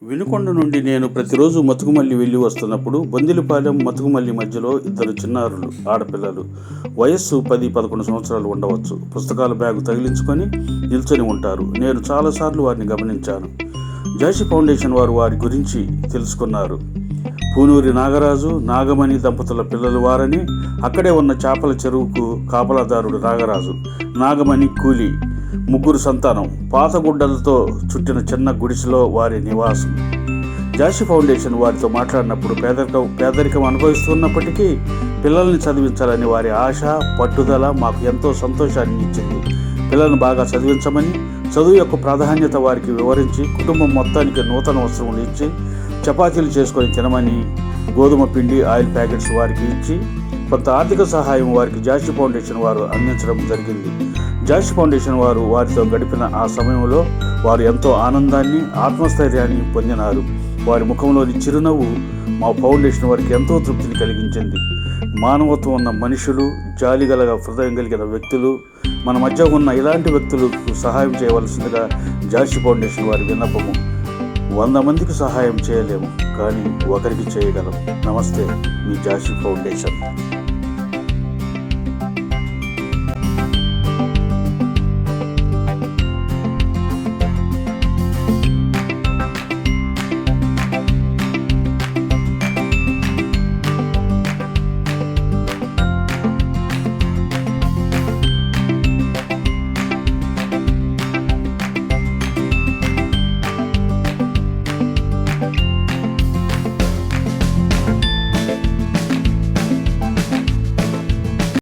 వినుకొండ నుండి నేను ప్రతిరోజు మతుకుమల్లి వెళ్ళి వస్తున్నప్పుడు బొందిలిపాలెం మతుకుమల్లి మధ్యలో ఇద్దరు చిన్నారులు ఆడపిల్లలు వయస్సు 10-11 సంవత్సరాలు ఉండవచ్చు. పుస్తకాల బ్యాగు తగిలించుకొని నిల్చొని ఉంటారు. నేను చాలాసార్లు వారిని గమనించాను. జాషి ఫౌండేషన్ వారు వారి గురించి తెలుసుకున్నారు. పూనూరి నాగరాజు, నాగమణి దంపతుల పిల్లలు వారని, అక్కడే ఉన్న చేపల చెరువుకు కాపలాదారుడు నాగరాజు, నాగమణి కూలి, ముగ్గురు సంతానం. పాత గుడ్డలతో చుట్టిన చిన్న గుడిసెలో వారి నివాసం. జాషి ఫౌండేషన్ వారితో మాట్లాడినప్పుడు పేదరికం అనుభవిస్తున్నప్పటికీ పిల్లల్ని చదివించాలని వారి ఆశ, పట్టుదల మాకు ఎంతో సంతోషాన్ని ఇచ్చింది. పిల్లలను బాగా చదివించమని, చదువు యొక్క ప్రాధాన్యత వారికి వివరించి, కుటుంబం మొత్తానికి నూతన వస్త్రములు ఇచ్చి, చపాతీలు చేసుకొని తినమని, గోధుమ పిండి, ఆయిల్ ప్యాకెట్స్ వారికి ఇచ్చి, కొంత ఆర్థిక సహాయం వారికి జాషి ఫౌండేషన్ వారు అందించడం జరిగింది. జాషి ఫౌండేషన్ వారు వారితో గడిపిన ఆ సమయంలో వారు ఎంతో ఆనందాన్ని, ఆత్మస్థైర్యాన్ని పొందినారు. వారి ముఖంలోని చిరునవ్వు మా ఫౌండేషన్ వారికి ఎంతో తృప్తిని కలిగించింది. మానవత్వం ఉన్న మనుషులు, జాలిగల హృదయం కలిగిన వ్యక్తులు మన మధ్య ఉన్న ఇలాంటి వ్యక్తులకు సహాయం చేయవలసిందిగా జాషి ఫౌండేషన్ వారి విన్నపము. 100 మందికి సహాయం చేయలేము, కానీ ఒకరికి చేయగలం. నమస్తే, మీ జాషి ఫౌండేషన్.